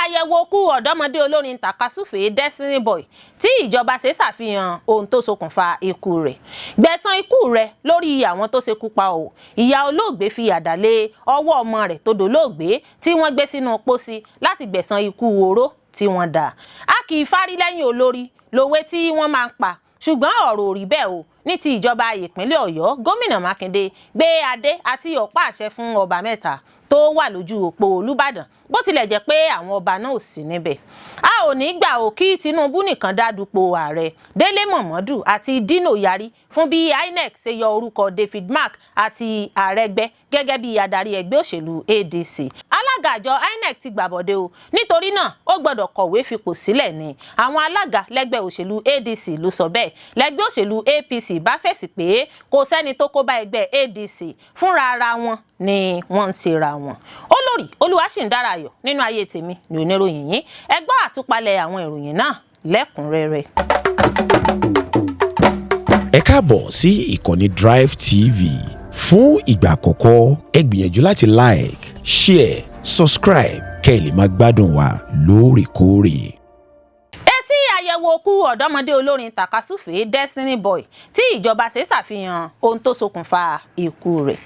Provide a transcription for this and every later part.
àyẹ̀wò òkú ọ̀dọ́mọdé olórin tàkasúfèé Destiny Boy tí ìjọba ṣe ṣàfihàn ohun tó ṣokùnfà ikú rẹ̀. Gbẹ̀san ikú rẹ̀ lórí àwọn tó ṣekú pa ò. Ìyá olóògbé fi àdá lé ọwọ́ ọmọ rẹ̀ tó dolóògbé tí wọ́n gbé sínú pósí láti gbẹ̀san ikú oró tí wọ́n dá. A kì í fárí lẹ́yìn olórí lòwe tí wọ́n máa ń pa, ṣùgbọ́n ọ̀rọ̀ ò rí bẹ́ẹ̀ o. Ní ti ìjọba ìpínlẹ̀ Ọ̀yọ́, gómìnà Mákindé gbé adé àti ọ̀pá àṣẹ fún ọba mẹ́ta tó wà lójú òpó Olúbàdàn, bó tilẹ̀ jẹ́ pé àwọn ọba náà ò sí níbẹ̀. A ò ní gbà ó kí Tinubu nìkan dá dupò ààrẹ. Délé Mọ̀mọ́dù àti Dino yarí fún bí INEC ṣe yọ orúkọ David Mark àti Àrẹgbẹ́ gẹ́gẹ́ bí adarí ẹgbẹ́ òṣèlú ADC. Alága àjọ INEC ti gbàbọ̀dé o, nítorí náà ó gbọ́dọ̀ kọ̀wé fipò sílẹ̀ ni. Àwọn alága lẹ́gbẹ́ òṣèlú ADC ló sọ bẹ́ẹ̀. Lẹ́gbẹ́ òṣèlú APC bá fèsì pé kò sẹ́ni tó kó bá ẹgbẹ́ ADC, fúnra ara wọn ni wọ́n ń ṣera wọn. Olórí Olúwaṣìndáráyọ̀ nínú ayé tèmi ní oníròyìn yìí. Ẹ gbọ́ àtúpalẹ̀ àwọn ìròyìn náà lẹ́kùnrẹ́rẹ́. Ẹ káàbọ̀ sí ìkànnì Drive TV. Fún ìgbà àkọ́kọ́, ẹ gbìyànjú láti like, share, subscribe kẹ́ ẹ lè máa gbádùn wa lóòrèkóòrè. Èsì àyẹ̀wò òkú ọ̀dọ́mọdé olórin tàkasúfèé Destiny Boy tí ìjọba ṣe ṣàfihàn ohun tó ṣokùnfà ikú rẹ̀.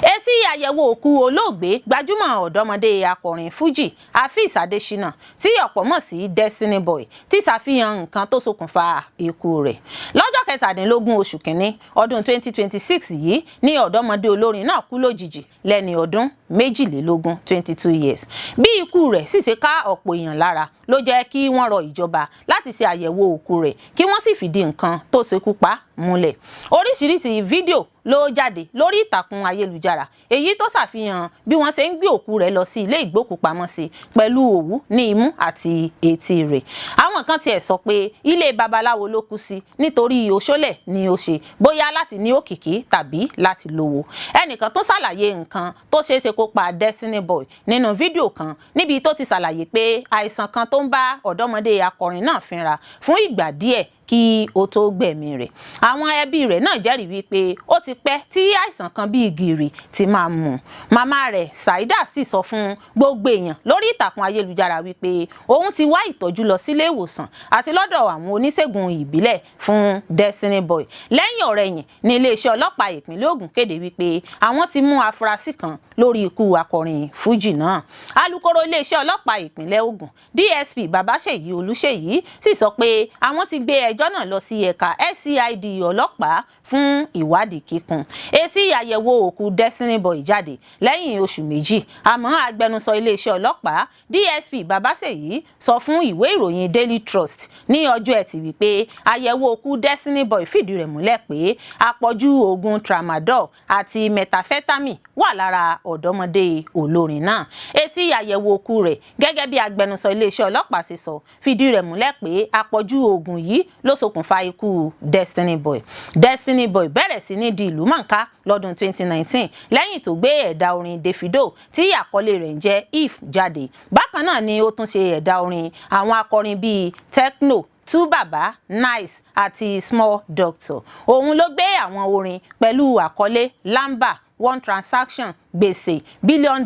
Èsì àyẹ̀wò òkú olóògbé gbajúmọ̀ ọ̀dọ́mọdé akọrin Fuji Afeez Adésínà tí ọ̀pọ̀ mọ̀ sí Destiny Boy ti ṣàfihàn nǹkan tó ṣokùnfà ikú rẹ̀. Lọ́jọ́ 17 oṣù kìíní ọdún 2026 yìí ni ọ̀dọ́mọdé olórin náà kú lójijì lẹ́ni ọdún 22 22 years. Bí ikú rẹ̀ sì ṣe ká ọ̀pọ̀ èèyàn lára ló jẹ́ kí wọ́n rọ ìjọba láti ṣe àyẹ̀wò òkú rẹ̀ kí wọ́n sì fìdí nǹkan tó ṣekú pa múlẹ̀. Oríṣiríṣi fídíò ló jáde lórí ìtàkùn ayélujára èyí tó ṣàfihàn bí wọ́n ṣe ń gbé òkú rẹ̀ lọ sí ilé ìgbókùpamọ́sí pẹ̀lú òwú ní imú àti etí rẹ̀. Àwọn kan tiẹ̀ sọ pé ilé babaláwo ló kú sí nítorí òṣólẹ̀ ni ó ṣe, bóyá láti ní òkìkí tàbí láti lówó. Ẹnìkan tó ṣàlàyé nǹkan tó ṣeé ṣe kó pa Destiny Boy nínú fídíò kan níbi tó ti ṣàlàyé pé àìsàn kan tó ń bá ọ̀dọ́mọdé akọrin náà fínra fún ìgbà díẹ̀ kí ó tó gbẹ̀mí rẹ̀. Àwọn ẹbí rẹ̀ náà jẹ́rìí wípé ó ti pẹ́ tí àìsàn kan bíi gìrì ti máa mú. Màmá rẹ̀ Saida sì sọ fún gbogbo èèyàn lórí ìtàkùn ayélujára wípé òun ti wá ìtọ́jú lọ sílé ìwòsàn àti lọ́dọ̀ àwọn oníṣègùn ìbílẹ̀ fún Destiny Boy. Lẹ́yìn ọ̀rẹ̀yìn ní iléeṣẹ́ ọlọ́pàá ìpínlẹ̀ Ògùn kéde wípé àwọn ti mú afurasí kan lórí ikú akọrin Fuji náà. Alukoro iléeṣẹ́ ọlọ́pàá ìpínlẹ̀ Ògùn DSP Babáṣèyí Olúṣèyí sì sọ pé àwọn ti gbé ẹjọ́ náà lọ sí ẹ̀ka SCID ọlọ́pàá fún ìwádìí kíkún. Èsì àyẹ̀wò òkú Destiny Boy jáde lẹ́yìn oṣù méjì, àmọ́ agbẹnusọ iléeṣẹ́ ọlọ́pàá DSP Babáṣèyí sọ fún ìwé ìròyìn Daily Trust ní ọjọ́ Ẹtì wípé àyẹ̀wò òkú Destiny Boy fìdí rẹ̀ múlẹ̀ pé àpọ̀jù oògùn tramadol àti methamphetamine wà lára ọ̀dọ́mọdé olórin náà. Èsì àyẹ̀wò òkú rẹ̀ gẹ́gẹ́ bí agbẹnusọ iléeṣẹ́ ọlọ́pàá ṣe sọ fìdí rẹ̀ múlẹ̀ pé àpọ̀jù oògùn yìí ló ṣokùnfà ikú Destiny Boy. Destiny Boy bẹ̀rẹ̀ sí ní di ìlú mọ̀ọ́ká lọ́dún 2019 lẹ́yìn tó gbé ẹ̀dà orin Davido tí àkọlé rẹ̀ ń jẹ́ If jáde. Bákan náà ni ó tún ṣe ẹ̀dà orin àwọn akọrin bíi Tekno, Tú Bàbá, Nice àti Small Doctor. Òun ló gbé àwọn orin pẹ̀lú àkọlé Lamba, One Transaction, Gbèsè, $1 billion,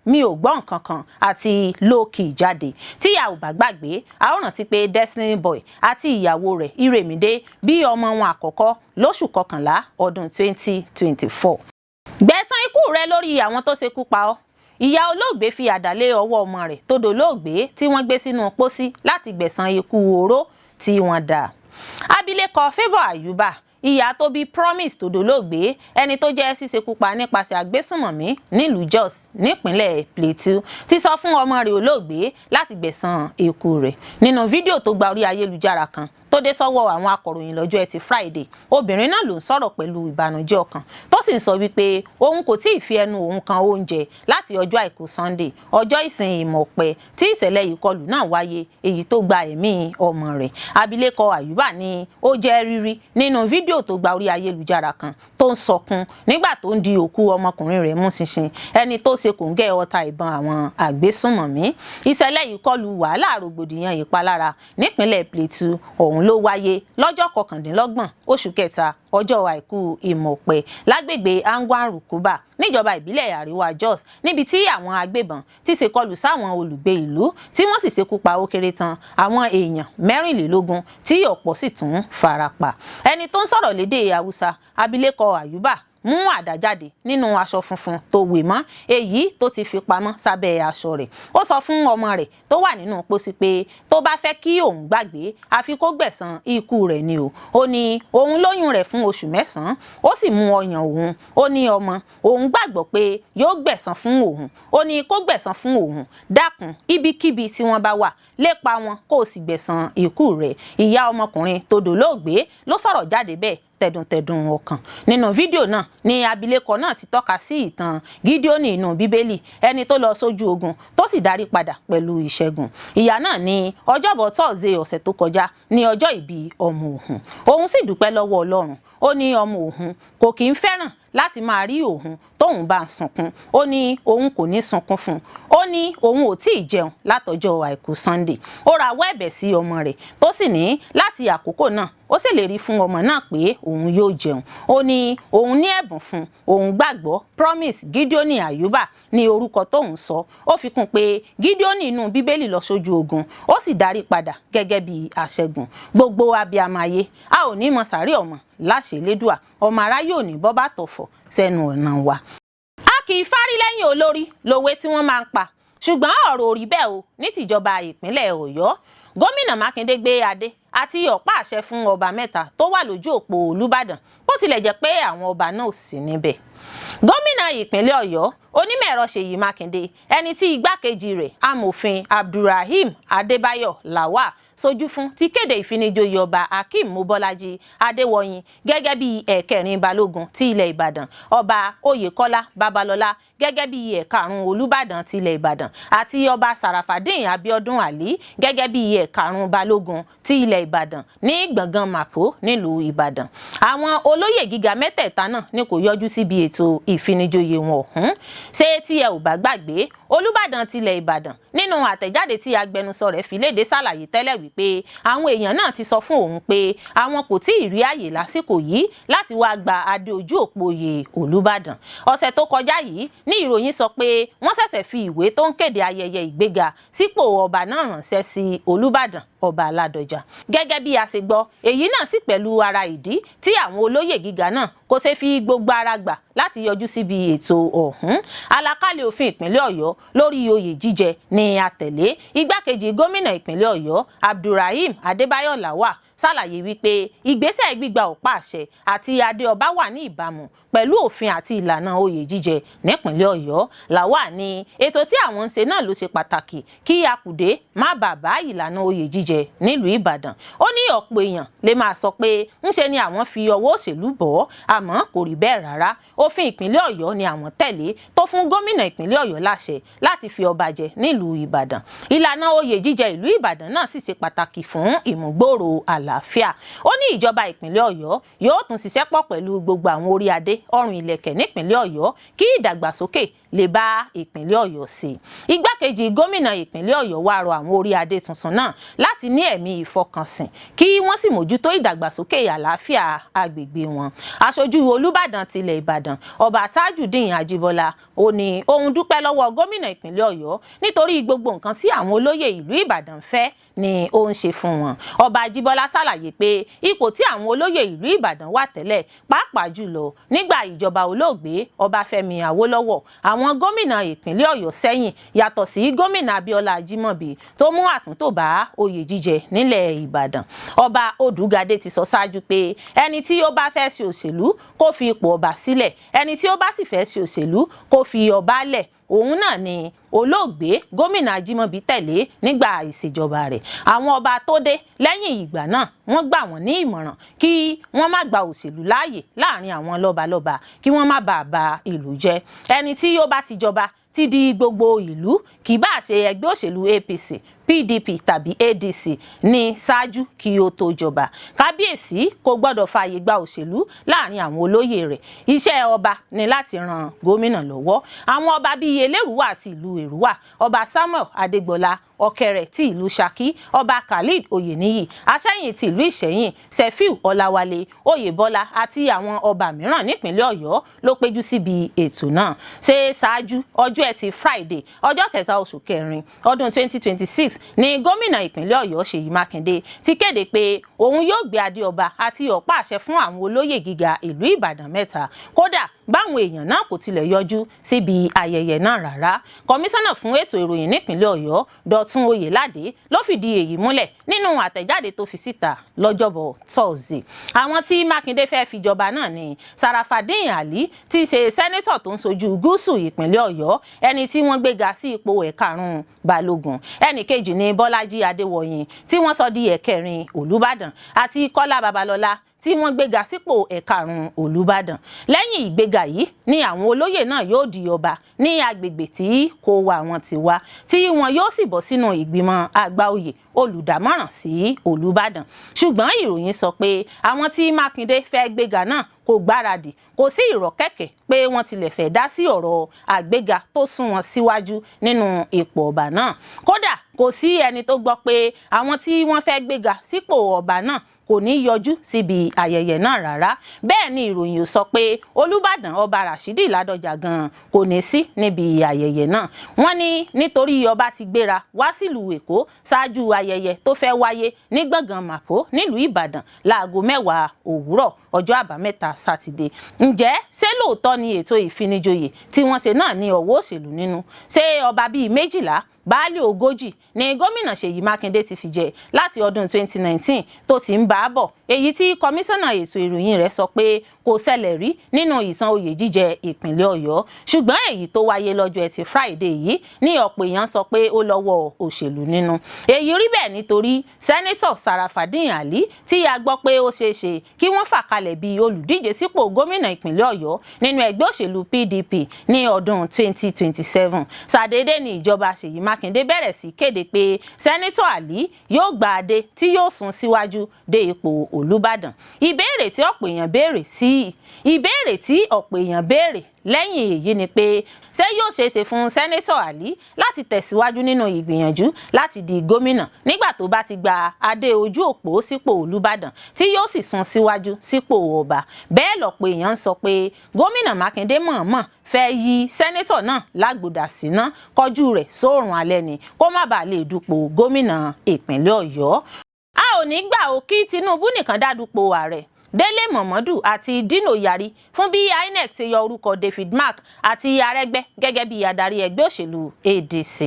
Mi ò gbọ́ nǹkan kan àti Low Key jáde. Tí a ò bá gbàgbé, a ó rántí pé Destiny Boy àti ìyàwó rẹ̀ Ìrèmídé bí ọmọ wọn àkọ́kọ́ lóṣù kọkànlá ọdún 2024. Gbẹ̀san ikú rẹ̀ lórí àwọn tó ṣekú pa ọ́. Ìyá olóògbé fi àdá lé ọwọ́ ọmọ rẹ̀ tó dolóògbé tí wọ́n gbé sínú pósí láti gbẹ̀san ikú oró tí wọ́n dá. Abilékọ Favour Ayuba, ìyá tó bí Promise tó dolóògbé, ẹni tó jẹ́ ṣíṣekúpa nípasẹ̀ agbésùnmọ̀mí nílùú Jos nípínlẹ̀ Plateau, ti sọ fún ọmọ rẹ̀ olóògbé láti gbẹ̀san ikú rẹ̀. Nínú fídíò tó gba orí ayélujára kan tó dé sọ́wọ́ àwọn akọ̀ròyìn lọ́jọ́ Ẹtì Friday, obìnrin náà ló ń sọ̀rọ̀ pẹ̀lú ìbànújẹ́ ọkàn tó sì ń sọ wípé òun kò tí ì fi ẹnu òun kan oúnjẹ láti ọjọ́ Àìkú Sunday, ọjọ́ ìsìn Ìmọ̀pẹ tí ìṣẹ̀lẹ̀ ìkọlù náà wáyé èyí tó gba ẹ̀mí ọmọ rẹ̀. Abilékọ Ayuba ni ó jẹ́ rírí nínú fídíò tó gba orí ayélujára kan tó ń sọkún nígbà tó ń di òkú ọmọkùnrin rẹ̀ mú ṣinṣin, ẹni tó ṣe kòńgẹ́ ọta ìbọn àwọn àgbésùnmọ̀mí. Ìṣẹ̀lẹ̀ ìkọlù wàhálà rògbòdìyàn ìpalára nípínlẹ̀ Plateau ọ̀hún ọ̀hún ló wáyé lọ́jọ́ 29 oṣù kẹta ọjọ́ àìkú ìmọ̀pẹ́ lágbègbè Angwan Rukuba níjọba ìbílẹ̀ àríwá Jos níbi tí àwọn agbébọn ti ṣèkọlù sáwọn olùgbé ìlú tí wọ́n sì ṣekú pa ó kéré tán àwọn èèyàn 24 tí ọ̀pọ̀ sì tún farapa. ẹni tó ń sọ̀rọ̀ lédè Haúsá abilékọ Ayuba mú àdá jáde nínú aṣọ funfun tó wé mọ́ èyí tó ti fi pamọ́ sábẹ́ aṣọ rẹ̀. ó sọ fún ọmọ rẹ̀ tó wà nínú pósí pé tó bá fẹ́ kí òun gbàgbé àfi kó gbẹ̀san ikú rẹ̀ ni o. ó ní òun lóyún rẹ̀ fún oṣù 9 ó sì mú ọyàn òun. ó ní ọmọ òun gbàgbọ́ pé yóò gbẹ̀san fún òun. ó ní kó gbẹ̀san fún òun dákun ibikíbi tí wọ́n bá wà lépa wọn kó o sì gbẹ̀san ikú rẹ̀. ìyá ọmọkùnrin tó dolóògbé ló sọ̀rọ̀ jáde bẹ́ẹ̀ tẹ̀dùntẹ̀dùn ọkàn. nínú fídíò náà ni abilékọ náà ti tọ́ka sí ìtàn Gídíónì inú bíbélì ẹni tó lọ sójú ogun tó sì darí padà pẹ̀lú ìṣẹ́gun. ìyá náà ní ọjọ́bọ̀ tọ́sídẹ̀ẹ́ ọ̀sẹ̀ tó kọjá ní ọjọ́ ìbí ọmọ òun. òun sì dúpẹ́ lọ́wọ́ Ọlọ́run. ó ní ọmọ òun kò kí ń fẹ́ràn láti máa rí òun tóun bá ń sunkún. ó ní òun kò ní sunkún fún un. ó ní òun ò tí ì jẹun látọjọ́ àìkú Sunday. ó rawọ́ ẹ̀bẹ̀ sí ọmọ rẹ̀ tó sì ní láti àkókò náà ó ṣèlérí fún ọmọ náà pé òun yóò jẹun. ó ní òun ní ẹ̀bùn fún òun gbàgbọ́ Promise Gídíónì Ayuba ní orúkọ tóun sọ. ó fi kún pé Gídíónì inú bíbélì lọ sójú ogun ó sì darí padà gẹ́gẹ́ bí aṣẹ́gun. gbogbo abiyamọ ayé a ò ní mọ sàárè ọmọ láṣẹ Elédùà ọmọ aráyé ò ní bọ́ bá tọ̀fọ̀ sẹ́nu ọ̀nà wa. a kì í fárí lẹ́yìn olórí lòwe tí wọ́n máa ń pa ṣùgbọ́n ọ̀rọ̀ ò rí bẹ́ẹ̀ o ní tìjọba ìpínlẹ̀ Ọ̀yọ́. gómìnà Mákindé gbé adé àti ọ̀pá àṣẹ fún ọba 3 tó wà lójú òpó Olúbàdàn bó tilẹ̀ jẹ́ pé àwọn ọba náà ò sí níbẹ̀. gómìnà ìpínlẹ̀ Ọ̀yọ́ onímọ̀-ẹ̀rọ Ṣèyí Mákindé ẹni tí igbákejì rẹ̀ amòfin Abdulrahim Adébáyọ̀ Lawal sojú fún ti kéde ìfinijoyè ọba Akeem Mobọ́lájí Adéwọ̀yìn gẹ́gẹ́ bí ẹ̀kẹrin balógun ti ilẹ̀ Ìbàdàn, ọba Oyèkọ́lá Babalọ́lá gẹ́gẹ́ bí ẹ̀karùn Olúbàdàn ti ilẹ̀ Ìbàdàn àti ọba Sarafadeen Abiodun Ali gẹ́gẹ́ bí ẹ̀karùn balógun ti ilẹ̀ Ìbàdàn ní gbọ̀ngàn Màpó nílùú Ìbàdàn. àwọn olóyè gíga mẹ́tẹ̀ẹ̀ta náà ni kò yọjú síbi ètò ìfinijoyè wọn ọ̀hún. ṣé tí ẹ ò bá gbàgbé Olúbàdàn tilẹ̀ Ìbàdàn nínú àtẹ̀jáde tí agbẹnusọ rẹ̀ fi léde ṣàlàyé tẹ́lẹ̀ wípé àwọn èèyàn náà ti sọ fún òun pé àwọn kò tí ì rí àyè lásìkò yìí láti wá gba adé ojú òpó oyè Olúbàdàn. ọ̀sẹ̀ tó kọjá yìí ní ìròyìn sọ pé wọ́n ṣẹ̀ṣẹ̀ fi ìwé tó ń kéde ayẹyẹ ìgbéga sípò ọba náà ránṣẹ́ sí Olúbàdàn ọba Aládọjà. gẹ́gẹ́ bí a ṣe gbọ́ èyí náà sì pẹ̀lú ara ìdí tí àwọn olóyè gíga náà kò ṣe fi gbogbo ara gbà láti yọjú síbi ètò ọ̀hún. àlàkalẹ̀ òfin ìpínlẹ̀ Ọ̀yọ́ lórí oyè jíjẹ ni a tẹ̀lé. igbákejì gómìnà ìpínlẹ̀ Ọ̀yọ́ Abdulrahim Adébáyọ̀ Lawal ṣàlàyé wípé ìgbésẹ̀ gbígba ọ̀pá àṣẹ àti adé ọba wà ní ìbámu pẹ̀lú òfin àti ìlànà oyè jíjẹ nípínlẹ̀ Ọ̀yọ́. Lawal ní ètò tí àwọn ń ṣe náà ló ṣe pàtàkì kí akùdé má bàa bá ìlànà oyè jíjẹ nílùú Ìbàdàn. ó ní ọ̀pọ̀ èèyàn lè máa sọ pé ńṣe ni àwọn fi ọwọ́ òṣèlú bọ̀ ọ́ àmọ́ kò rí bẹ́ẹ̀ rárá. òfin ìpínlẹ̀ Ọ̀yọ́ ni àwọn tẹ̀lé tó fún gómìnà ìpínlẹ̀ Ọ̀yọ́ láṣẹ láti fi ọba jẹ nílùú Ìbàdàn. ìlànà oyè jíjẹ ìlú Ìbàdàn náà sì ṣe pàtàkì fún ìmúgbòòrò àlàáfíà. ó ní ìjọba ìpínlẹ̀ Ọ̀yọ́ yóò tún ṣiṣẹ́ pọ̀ pẹ̀lú gbogbo àwọn orí adé ọrùn ìlẹ̀kẹ̀ nípínlẹ̀ Ọ̀yọ́ kí ìdàgbàsókè lè bá ìpínlẹ̀ Ọ̀yọ́ sí. igbákejì gómìnà ìpínlẹ̀ Ọ̀yọ́ wá rọ àwọn orí adé tuntun náà láti ní ẹ̀mí ìfọkànsìn kí wọ́n sì mójútó ìdàgbàsókè àlàáfíà agbègbè wọn. aṣojú Olúbàdàn tilẹ̀ Ìbàdàn ọba Tajudeen Ajíbọ́lá ó ní òun dúpẹ́ lọ́wọ́ gómìnà ìpínlẹ̀ Ọ̀yọ́ nítorí gbogbo nǹkan tí àwọn olóyè ìlú Ìbàdàn fẹ́ ni ó ń ṣe fún wọn. ọba Ajíbọ́lá ṣàlàyé pé ipò tí àwọn olóyè ìlú Ìbàdàn wà tẹ́lẹ̀ pàápàá jùlọ nígbà ìjọba olóògbé Ọbáfẹ́mi Awólọ́wọ̀ àwọn gómìnà ìpínlẹ̀ Ọ̀yọ́ sẹ́yìn yàtọ̀ sí gómìnà Abíọ́lá Ajímọ̀bí tó mú àtúntò bá oyè jíjẹ nílẹ̀ Ìbàdàn. ọba Odùgàdé ti sọ ṣáájú pé ẹni tí ó bá fẹ́ ṣe òṣèlú kó fi ipò ọba sílẹ̀ ẹni tí ó bá sì fẹ́ ṣe òṣèlú kó fi ọba lẹ̀. òun náà ni olóògbé gómìnà Ajímọ̀bí tẹ̀lé nígbà ìṣèjọba rẹ̀. àwọn ọba tó dé lẹ́yìn ìgbà náà wọ́n gbà wọ́n ní ìmọ̀ràn kí wọ́n má gba òṣèlú láàyè láàrin àwọn lọ́balọ́ba kí wọ́n má bàa ba ìlú jẹ́. ẹni tí ó bá ti jọba ti di gbogbo ìlú kì bá ṣe ẹgbẹ́ òṣèlú APC PDP tàbí ADC ní ṣáájú kí ó tó jọba. Kábíyèsí kò gbọ́dọ̀ fààyè gba òṣèlú láàrin àwọn olóyè rẹ̀. Iṣẹ́ ọba ni láti ran gómìnà lọ́wọ́. Àwọn ọba bíi Elérùwà àti ìlú Èrúwà, ọba Samuel Adégbọlá Ọ̀kẹrẹ̀ ti ìlú Ṣakí, ọba Khalid Oyèníyì Aṣẹ́yìn ti ìlú Ìṣẹ̀yìn, Sefiu Ọláwálé Oyèbọ́lá àti àwọn ọba mìíràn nípìnlẹ̀ Ọ̀yọ́ ló péjú síbi ètò náà. Ṣé ṣáájú ọjọ́ Ẹtì Friday ọjọ́ 3 oṣù kẹrin ọdún 2026 ni gómìnà ìpínlẹ̀ Ọ̀yọ́ Ṣèyí Mákindé ti kéde pé òun yóò gbé adé ọba àti ọ̀pá àṣẹ fún àwọn olóyè gíga ìlú Ìbàdàn 3. Kódà báwọn èèyàn náà kò tilẹ̀ yọjú síbi ayẹyẹ náà rárá. Kọmíṣánná fún ètò ìròyìn nípìnlẹ̀ Ọ̀yọ́ Dọ̀tun Oyèládé ló fìdí èyí múlẹ̀ nínú àtẹ̀jáde tó fi síta lọ́jọ́bọ̀ Thursday. Àwọn tí Mákindé fẹ́ fi jọba náà ni Sarafadeen Ali tí í ṣe sẹ́nẹ́tọ̀ tó ń sojú gúúsù ìpínlẹ̀ Ọ̀yọ́, ẹni tí wọ́n gbéga sí ipò ẹ̀karùn-ún Balógun. Ẹnì kejì ni Bọ́lájí Adéwọ̀yìn tí wọ́n sọ di ẹ̀kẹrin Olúbàdàn, àti Kọ́lá Babalọ́lá tí wọ́n gbéga sípò ẹ̀karùn-ún Olúbàdàn. Lẹ́yìn ìgbéga yìí ni àwọn olóyè náà yóò di ọba ní agbègbè tí kò wá wọn ti wá, tí wọn yóò sì bọ́ sínú ìgbìmọ̀ àgbà oyè olùdámọ̀ràn sí Olúbàdàn. Ṣùgbọ́n ìròyìn sọ pé àwọn tí Mákindé fẹ́ gbéga náà kò gbáradì, kò sí ìrọ̀kẹ̀kẹ̀ pé wọ́n tilẹ̀ fẹ́ dá sí ọ̀rọ̀ àgbéga tó sún wọn síwájú nínú ipò ọba náà. Kódà kò sí ẹni tó gbọ́ pé àwọn tí wọ́n fẹ́ gbéga sípò ọba náà kò ní yọjú síbi ayẹyẹ náà rárá. Bẹ́ẹ̀ ni ìròyìn ò sọ pé Olúbàdàn ọba Rashidi Ládọjà gan kò ní sí níbi ayẹyẹ náà. Wọ́n ní nítorí ọba ti gbéra wá sílùú Èkó ṣáájú ayẹyẹ tó fẹ́ wáyé ní gbọ̀ngàn Màpó nílùú Ìbàdàn láago 10 òwúrọ̀ ọjọ́ àbámẹ́ta Sátidé. Ǹjẹ́ ṣé lóòótọ́ ni ètò ìfinijoyè tí wọ́n ṣe náà ní ọwọ́ òṣèlú nínú? Ṣé ọba bíi 12 baálé 40 ni gómìnà Ṣèyí Mákindé ti fi jẹ láti ọdún 2019 tó ti ń bá a bọ̀, èyí tí kọmíṣánná ètò ìròyìn rẹ̀ sọ pé kò ṣẹlẹ̀ rí nínú ìsan oyè jíjẹ ìpínlẹ̀ Ọ̀yọ́. Ṣùgbọ́n èyí tó wáyé lọ́jọ́ Ẹtì Friday yìí ní ọ̀pọ̀ èèyàn sọ pé ó lọ́wọ́ òṣèlú nínú. Èyí rí bẹ́ẹ̀ nítorí sẹ́nẹ́tọ̀ Sarafadeen Ali tí a gbọ́ pé ó ṣeéṣe kí wọ́n fà kalẹ̀ bí olùdíje sípò gómìnà ìpínlẹ̀ Ọ̀yọ́ nínú ẹgbẹ́ òṣèlú PDP ní ọdún 2027. Ṣàdédé ni ìjọba Ṣèyí Mákindé bẹ̀rẹ̀ sí kéde pé sẹ́nẹ́tọ̀ Ali yóò gba adé tí yóò sún síwájú dé ipò Olúbàdàn. Ìbéèrè tí ọ̀pọ̀ èèyàn béèrè lẹ́yìn èyí ni pé ṣé yóò ṣeéṣe fún sẹ́nẹ́tọ̀ Ali láti tẹ̀síwájú nínú ìgbìyànjú láti di gómìnà nígbà tó bá ti gba adé ojú òpó sípò Olúbàdàn tí yóò sì sún síwájú sípò ọba. Bẹ́ẹ̀ lọ̀pọ̀ èèyàn ń sọ pé gómìnà Mákindé mọ̀ọ́mọ̀ fẹ́ yí sẹ́nẹ́tọ̀ náà lágbòdà síná kọjú rẹ̀ sóòrùn alẹ́ ni kó má bàa lè dupò gómìnà ìpínlẹ̀ Ọ̀yọ́. A ò ní gbà ó kí Tinubu nìkan dá dupò ààrẹ. Délé Mọ̀mọ́dù àti Dino yarí fún bí INEC ti yọ orúkọ David Mark àti Arẹ́gbẹ́ gẹ́gẹ́ bí adarí ẹgbẹ́ òṣèlú ADC.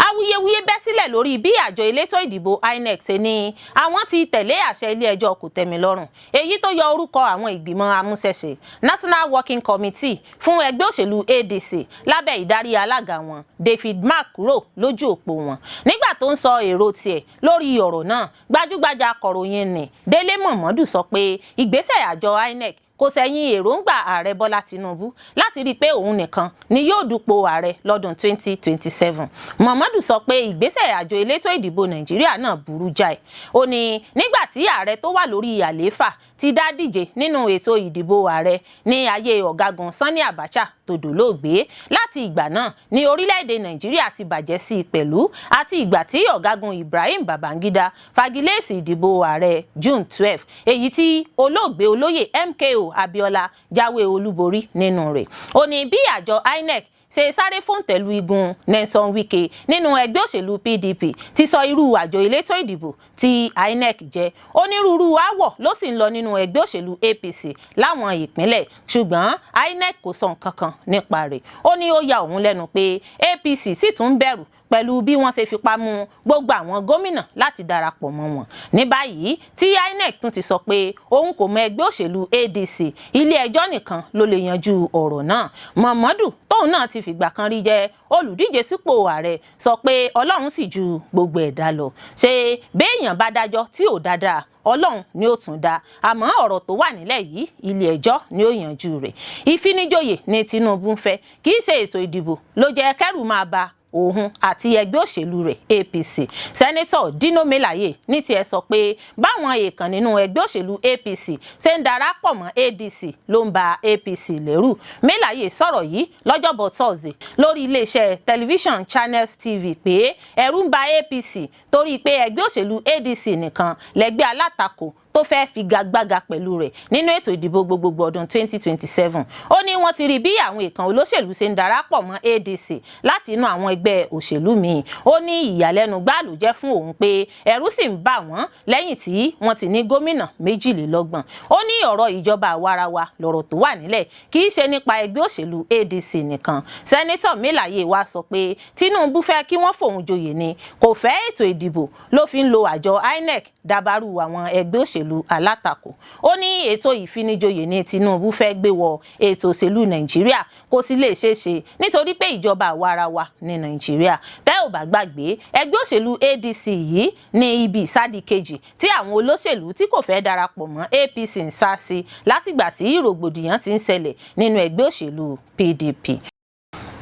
Awuyewuye bẹ́ sílẹ̀ lórí bí àjọ elétò ìdìbò INEC ṣe ní àwọn ti tẹ̀lé àṣẹ ilé ẹjọ́ kòtẹ́milọ́rùn èyí tó yọ orúkọ àwọn ìgbìmọ̀ amúṣẹ́ṣe National Working Committee fún ẹgbẹ́ òṣèlú ADC lábẹ́ ìdarí alága wọn David Mark kúrò lójú òpó wọn. Nígbà tó ń sọ èrò tiẹ̀ lórí ọ̀rọ̀ náà, gbajúgbajà akọ̀ròyìn ni Délé Mọ̀mọ́dù sọ pé ìgbésẹ̀ àjọ INEC kò sẹ́yìn èròǹgbà ààrẹ Bọ́lá Tinubu láti rí i pé òun nìkan ni yóò dupò ààrẹ lọ́dún 2027. Mọ̀mọ́dù sọ pé ìgbésẹ̀ àjọ elétò ìdìbò Nàìjíríà náà burú jáì. Ó ní nígbà tí ààrẹ tó wà lórí àlééfà ti dá díje nínú ètò ìdìbò ààrẹ ní ayé ọ̀gágun Sani Abacha tó dolóògbé, láti ìgbà náà ni orílẹ̀-èdè Nàìjíríà ti bàjẹ́ sí i pẹ̀lú, àti ìgbà tí ọ̀gágun Ibrahim Babangida fagilé èsì ìdìbò ààrẹ June 12 èyí tí olóògbé olóyè MKO Abiola jáwé olúborí nínú rẹ̀. Ó ní bí àjọ INEC ṣe sáré fòǹtẹ̀lù igun Nyesom Wike nínú ẹgbẹ́ òṣèlú PDP ti sọ irú àjọ elétò ìdìbò tí INEC jẹ́. Onírúurú aáwọ̀ ló sì ń lọ nínú ẹgbẹ́ òṣèlú APC láwọn ìpínlẹ̀, ṣùgbọ́n INEC kò sọ nǹkan kan nípa rẹ̀. Ó ní ó ya òun lẹ́nu pé APC sì tún bẹ̀rù pẹ̀lú bí wọ́n ṣe fipá mú gbogbo àwọn gómìnà láti darapọ̀ mọ́ wọn. Ní báyìí tí INEC tún ti sọ pé òun kò mọ ẹgbẹ́ òṣèlú ADC, ilé ẹjọ́ nìkan ló lè yanjú ọ̀rọ̀ náà. Mọ̀mọ́dù tóun náà ti fìgbà kan rí jẹ́ olùdíje sípò ààrẹ sọ pé Ọlọ́run sì ju gbogbo ẹ̀dá lọ. Ṣé béèyàn bá dájọ́ tí ò dáadáa, Ọlọ́run ni ó tún dá, àmọ́ ọ̀rọ̀ tó wà nílẹ̀ yìí ilé ẹjọ́ ni ó yanjú rẹ̀. Ìfinijoyè ni Tinubu ń fẹ́, kì í ṣe ètò ìdìbò ló jẹ́ kẹ́rù máa ba òun àti ẹgbẹ́ òṣèlú rẹ̀ APC. Sẹ́nẹ́tọ̀ Dino Melaye ní tiẹ̀ sọ pé báwọn èèkàn nínú ẹgbẹ́ òṣèlú APC ṣe ń darapọ̀ mọ́ ADC ló ń ba APC lẹ́rù. Melaye sọ̀rọ̀ yìí lọ́jọ́bọ̀ Thursday lórí iléeṣẹ́ tẹlifíṣàn Channels TV pé ẹ̀rù ń ba APC torí pé ẹgbẹ́ òṣèlú ADC nìkan lẹ́gbẹ́ alátakò tó fẹ́ figagbága pẹ̀lú rẹ̀ nínú ètò ìdìbò gbogbogbò ọdún 2027. Ó ní wọ́n ti rí bí àwọn èèkàn olóṣèlú ṣe ń darapọ̀ mọ́ ADC láti inú àwọn ẹgbẹ́ òṣèlú míì. Ó ní ìyàlẹ́nu gbáà ló jẹ́ fún òun pé ẹ̀rù sì ń bà wọ́n lẹ́yìn tí wọ́n ti ní gómìnà 22. Ó ní ọ̀rọ̀ ìjọba àwarawa lọ̀rọ̀ tó wà nílẹ̀ kì í ṣe nípa ẹgbẹ́ òṣèlú ADC nìkan. Sẹ́nẹ́tọ̀ Melaye wá sọ pé Tinubu fẹ́ kí wọ́n fòun joyè ni, kò fẹ́ ètò ìdìbò ló fi ń lo àjọ INEC dàbàrú àwọn ẹgbẹ́ òṣèlú alátakò. Ó ní ètò ìfinijoyè ní Tinubu fẹ́ gbé wọ ètò òṣèlú Nàìjíríà kò sì lè ṣeé ṣe nítorí pé ìjọba àwarawa ní Nàìjíríà. Tẹ́ ò bá gbàgbé ẹgbẹ́ òṣèlú ADC yìí ní ibi ìsádi kejì tí àwọn olóṣèlú tí kò fẹ́ darapọ̀ mọ́ APC ń sá sí látìgbà tí rògbòdìyàn ti ń ṣẹlẹ̀ nínú ẹgbẹ́ òṣèlú PDP.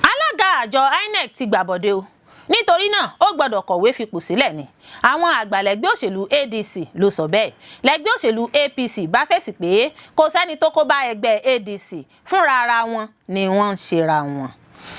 Alága àjọ INEC ti gbàbọ̀dé o, nítorí náà ó gbọ́dọ̀ kọ̀wé fipò sílẹ̀ ni. Àwọn àgbàlẹ́gbẹ́ òṣèlú ADC ló sọ bẹ́ẹ̀. Lẹ́gbẹ́ òṣèlú APC bá fèsì pé kò sẹ́ni tó kó bá ẹgbẹ́ ADC, fúnra ara wọn ni wọ́n ń ṣera wọn.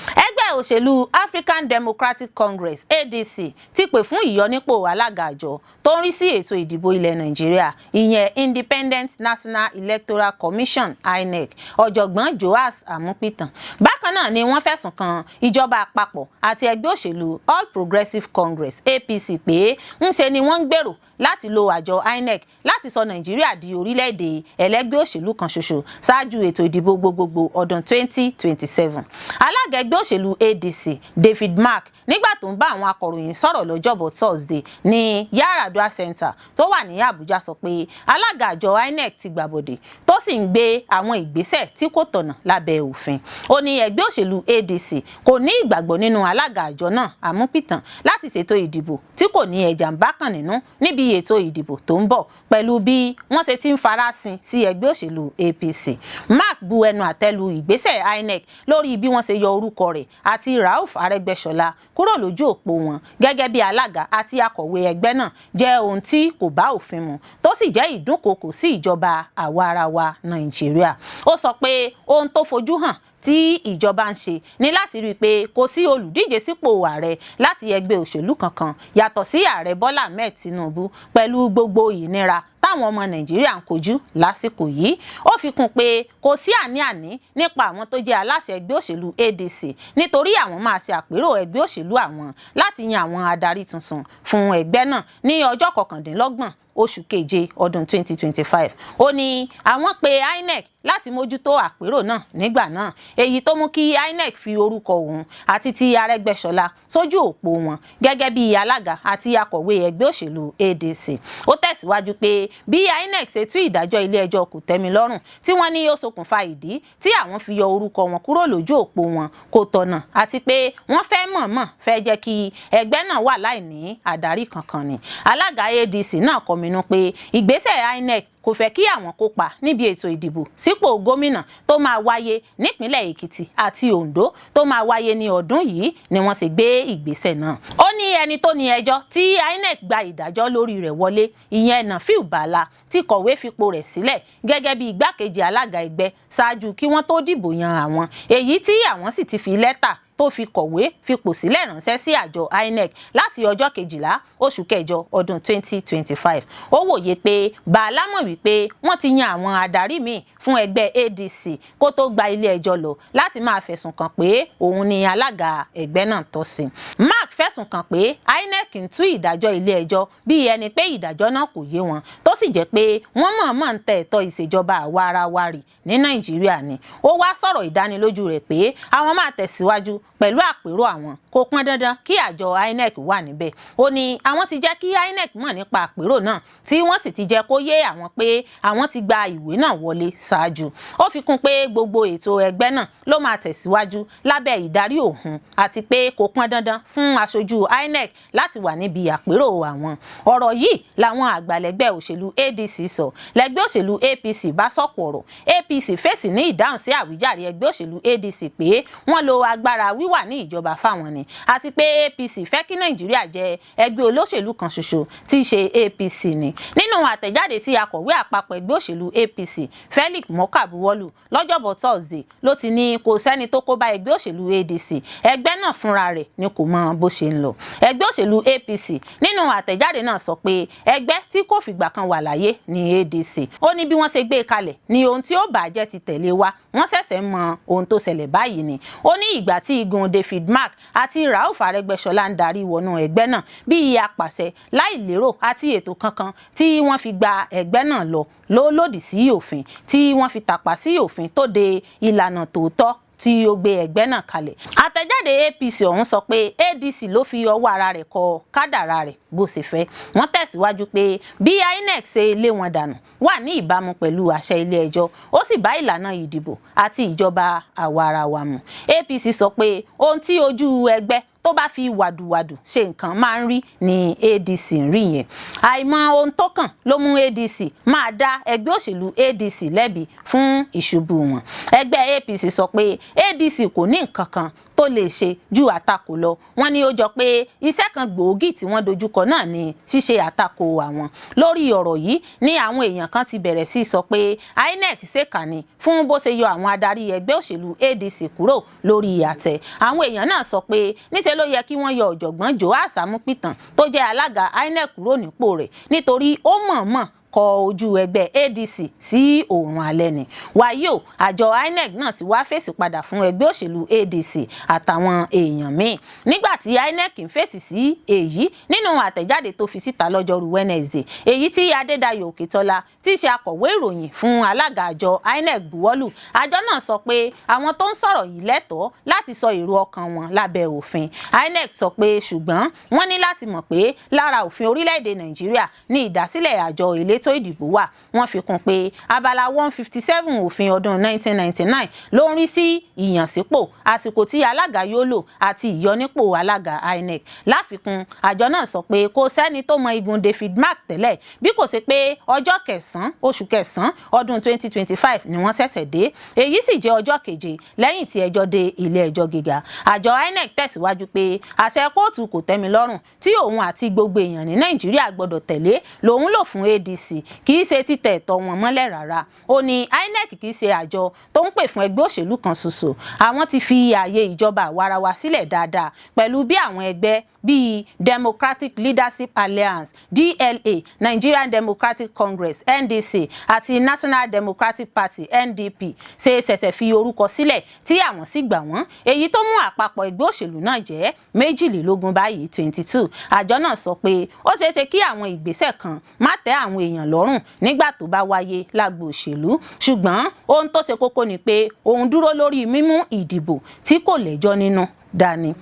Ẹgbẹ́ òṣèlú African Democratic Congress ADC ti pè fún ìyọnípò alága àjọ tó ń rí sí ètò ìdìbò ilẹ̀ Nàìjíríà, ìyẹn Independent National Electoral Commission INEC, ọ̀jọ̀gbọ́n Joas Amupitan. Bákan náà ni wọ́n fẹ̀sùn kan ìjọba àpapọ̀ àti ẹgbẹ́ òṣèlú All Progressives Congress APC pé ńṣe ni wọ́n ń gbèrò láti lo àjọ INEC láti sọ Nàìjíríà di orílẹ̀-èdè ẹlẹ́gbẹ́ òṣèlú kan ṣoṣo ṣáájú ètò ìdìbò gbogbogbò ọdún 2027. Alága ẹgbẹ́ òṣèlú ADC David Mark nígbà tó ń bá àwọn akọ̀ròyìn sọ̀rọ̀ lọ́jọ́bọ̀ Thursday ní Yaradua Center tó wà ní Àbújá sọ pé alága àjọ INEC ti gbàbọ̀dé tó sì ń gbé àwọn ìgbésẹ̀ tí kò tọ̀nà lábẹ́ òfin. Ó ní ẹgbẹ́ òṣèlú ADC kò ní ìgbàgbọ́ nínú alága àjọ náà Amupitan láti ṣètò ìdìbò tí kò ní ẹ̀jà ń bákan nínú níbi ètò ìdìbò tó ń bọ̀ pẹ̀lú bí wọ́n ṣe ti ń farasin sí ẹgbẹ́ òṣèlú APC. Mark bu ẹnu àtẹ́lu ìgbésẹ̀ INEC lórí bí wọ́n ṣe yọ orúkọ rẹ̀ àti Rauf Arẹ́gbẹ́ṣọlá kúrò lójú òpó wọn gẹ́gẹ́ bí alága àti akọ̀wé ẹgbẹ́ náà jẹ́ ohun tí kò bá òfin mu tó sì jẹ́ ìdúnkokò sí ìjọba àwarawa Nàìjíríà. Ó sọ pé ohun tó fojú hàn tí ìjọba ń ṣe ní láti rí i pé kò sí olùdíje sípò ààrẹ láti ẹgbẹ́ òṣèlú kankan yàtọ̀ sí ààrẹ Bọ́lá Ahmed Tinubu pẹ̀lú gbogbo ìnira táwọn ọmọ Nàìjíríà ń kojú lásìkò yìí. Ó fi kún pé kò sí àní-àní nípa àwọn tó jẹ́ aláṣẹ ẹgbẹ́ òṣèlú ADC nítorí àwọn máa ṣe àpérò ẹgbẹ́ òṣèlú àwọn láti yan àwọn adarí tuntun fún ẹgbẹ́ náà ní ọjọ́ 29 oṣù keje ọdún 2025. Ó ní àwọn pe INEC láti mójútó àpérò náà nígbà náà, èyí tó mú kí INEC fi orúkọ òun àti ti Arẹ́gbẹ́ṣọlá sójú òpó wọn gẹ́gẹ́ bí alága àti akọ̀wé ẹgbẹ́ òṣèlú ADC. Ó tẹ̀síwájú pé bí INEC ṣe tú ìdájọ́ ilé ẹjọ́ kòtẹ́milọ́rùn tí wọ́n ní ó ṣokùnfà ìdí tí àwọn fi yọ orúkọ wọn kúrò lójú òpó wọn kò tọ̀nà àti pé wọ́n fẹ́ mọ̀ọ́mọ̀ fẹ́ jẹ́ kí ẹgbẹ́ náà wà láìní àdarí kankan ni. Alága ADC náà kọminú pé ìgbésẹ̀ INEC kò fẹ́ kí àwọn kópa níbi ètò ìdìbò sípò gómìnà tó máa wáyé nípínlẹ̀ Èkìtì àti Oǹdó tó máa wáyé ní ọdún yìí ni wọ́n sì gbé ìgbésẹ̀ náà. Ó ní ẹni tó ní ẹjọ́ tí INEC gba ìdájọ́ lórí rẹ̀ wọlé, ìyẹn Nafiu Bala, ti kọ̀wé fipò rẹ̀ sílẹ̀ gẹ́gẹ́ bí igbákejì alága ẹgbẹ́ ṣáájú kí wọ́n tó dìbò yan àwọn, èyí tí àwọn sì ti fi lẹ́tà tó fi kọ̀wé fipò sílẹ̀ ránṣẹ́ sí àjọ INEC láti ọjọ́ 12 oṣù kẹjọ ọdún 2025. Ó wòye pé Bàálá mọ̀ wípé wọ́n ti yan àwọn adarí míì fún ẹgbẹ́ ADC kó tó gba ilé ẹjọ́ lọ láti máa fẹ̀sùn kàn pé òun ni alága ẹgbẹ́ náà tọ́ sí. Mark fẹ̀sùn kàn pé INEC ń tú ìdájọ́ ilé ẹjọ́ bí ẹni pé ìdájọ́ náà kò yé wọn tó sì jẹ́ pé wọ́n mọ̀ọ́mọ̀ ń tẹ ẹ̀tọ́ ìṣèjọba àwa-ara-wa rì ní Nàìjíríà ni. Ó wá sọ̀rọ̀ ìdánilójú rẹ̀ pé àwọn máa tẹ̀síwájú pẹ̀lú àpérò àwọn, kò pọn dandan kí àjọ INEC wà níbẹ̀. Ó ní àwọn ti jẹ́ kí INEC mọ̀ nípa àpérò náà tí wọ́n sì ti jẹ́ kó yé àwọn pé àwọn ti gba ìwé náà wọlé ṣáájú. Ó fi kún pé gbogbo ètò ẹgbẹ́ náà ló máa tẹ̀síwájú lábẹ́ ìdarí òun àti pé kò pọn dandan fún aṣojú INEC láti wà níbi àpérò àwọn. Ọ̀rọ̀ yìí làwọn àgbàlẹ́gbẹ́ òṣèlú ADC sọ. Lẹ́gbẹ́ òṣèlú APC bá sọ̀kò ọ̀rọ̀. APC fèsì ní ìdáhùn sí àwíjàre ẹgbẹ́ òṣèlú ADC pé wọ́n lo agbára wíwà ní ìjọba fáwọn ni àti pé APC fẹ́ kí Nàìjíríà jẹ́ ẹgbẹ́ olóṣèlú kan ṣoṣo tí í ṣe APC ni. Nínú àtẹ̀jáde tí akọ̀wé àpapọ̀ ẹgbẹ́ òṣèlú APC Felix Morka buwọ́lù lọ́jọ́bọ̀ Thursday ló ti ní kò sẹ́ni tó kó bá ẹgbẹ́ òṣèlú ADC, ẹgbẹ́ náà fúnra rẹ̀ ni kò mọ bó ṣe ń lọ. Ẹgbẹ́ òṣèlú APC nínú àtẹ̀jáde náà sọ pé ẹgbẹ́ tí kò fìgbà kan wà láyé ní ADC. Ó ní bí wọ́n ṣe gbé e kalẹ̀ ní ohun tí ó bàjẹ́ ti tẹ̀lé wa, wọ́n ṣẹ̀ṣẹ̀ mọ ohun tó ṣẹlẹ̀ báyìí ni. Ó ní ìgbà tí igun David Mark àti Rauf Arẹ́gbẹ́ṣọlá ń darí wọnú ẹgbẹ́ náà bí apàṣẹ láìlérò àti ètò kankan tí wọ́n fi gba ẹgbẹ́ náà lọ ló lòdì sí òfin, tí wọ́n fi tàpá sí òfin tó de ìlànà tòótọ́ tí ó gbé ẹgbẹ́ náà kalẹ̀. Àtẹ̀jáde APC ọ̀hún sọ pé ADC ló fi ọwọ́ ara rẹ̀ kọ kádàrá rẹ̀ bó ṣe fẹ́. Wọ́n tẹ̀síwájú pé bí INEC ṣe lé wọn dànù wà ní ìbámu pẹ̀lú àṣẹ ilé ẹjọ́, ó sì bá ìlànà ìdìbò àti ìjọba àwarawa mu. APC sọ pé ohun tí ojú ẹgbẹ́ tó bá fi wàdùwàdù ṣe nǹkan máa ń rí ní ADC ń rí yẹn. Àìmọ̀ ohun tó kàn ló mú ADC máa dá ẹgbẹ́ òṣèlú ADC lẹ́bi fún ìṣubú wọn. Ẹgbẹ́ APC sọ pé ADC kò ní nǹkan kan tó lè ṣe ju àtakò lọ. Wọ́n ní ó jọ pé iṣẹ́ kan gbòógì tí wọ́n dojúkọ náà ni ṣíṣe àtakò àwọn. Lórí ọ̀rọ̀ yìí ni àwọn èèyàn kan ti bẹ̀rẹ̀ sí sọ pé INEC ṣèkànnì fún bó ṣe yọ àwọn adarí ẹgbẹ́ òṣèlú ADC kúrò lórí àtẹ. Àwọn èèyàn náà sọ pé níṣẹ́ ló yẹ kí wọ́n yọ ọ̀jọ̀gbọ́n Joas Amupitan tó jẹ́ alága INEC kúrò nípò rẹ̀ nítorí ó mọ̀ọ́mọ̀ kọ ojú ẹgbẹ́ ADC sí oòrùn alẹ́ ni. Wàyí o, àjọ INEC náà ti wá fèsì padà fún ẹgbẹ́ òṣèlú ADC àtàwọn èèyàn míì. Nígbà tí INEC ń fèsì sí èyí nínú àtẹ̀jáde tó fi síta lọ́jọ́rú Wednesday, èyí tí Adédayọ̀ Òkètọ́lá tí í ṣe akọ̀wé ìròyìn fún alága àjọ INEC buwọ́lù, àjọ náà sọ pé àwọn tó ń sọ̀rọ̀ yìí lẹ́tọ̀ọ́ láti sọ èrò ọkàn wọn lábẹ́ òfin. INEC sọ pé ṣùgbọ́n wọ́n ní láti mọ̀ pé lára òfin orílẹ̀-èdè Nàìjíríà ní ìdásílẹ̀ àjọ elétò ìdìbò wà. Wọ́n fi kún pé abala 157 òfin ọdún 1999 ló ń rí sí ìyànsípò, àsìkò tí alága yóò lò àti ìyọnípò alága INEC. Láfikún, àjọ náà sọ pé kò sẹ́ni tó mọ igun David Mark tẹ́lẹ̀ bí kò ṣe pé ọjọ́ kẹsàn-án oṣù kẹsàn-án ọdún 2025 ni wọ́n ṣẹ̀ṣẹ̀ dé. Èyí sì jẹ́ ọjọ́ keje lẹ́yìn tí ẹjọ́ dé ilé ẹjọ́ gíga. Àjọ INEC tẹ̀síwájú pé àṣẹ kóòtù kò tẹ́mi lọ́rùn tí òun àti gbogbo èèyàn ní Nàìjíríà gbọ́dọ̀ tẹ̀lé lòun lò fún ADC, kì í ṣe títẹ̀ ẹ̀tọ́ wọn mọ́lẹ̀ rárá. Ó ní INEC kì í ṣe àjọ tó ń pè fún ẹgbẹ́ òṣèlú kan ṣoṣo. Àwọn ti fi ààyè ìjọba àwarawa sílẹ̀ dáadáa pẹ̀lú bí àwọn ẹgbẹ́ bíi Democratic Leadership Alliance DLA, Nigerian Democratic Congress NDC àti National Democratic Party NDP ṣe ṣẹ̀ṣẹ̀ fi orúkọ sílẹ̀ tí àwọn sì gbà wọ́n, èyí tó mú àpapọ̀ ẹgbẹ́ òṣèlú náà jẹ́ 22 báyìí 22. Àjọ náà sọ pé ó ṣeéṣe kí àwọn ìgbésẹ̀ kan má tẹ́ àwọn èèyàn lọ́rùn nígbà tó bá wáyé lágbo òṣèlú, ṣùgbọ́n ohun tó ṣe kókó ni pé òun dúró lórí mímú ìdìbò tí kò lẹ́jọ́ nínú dání.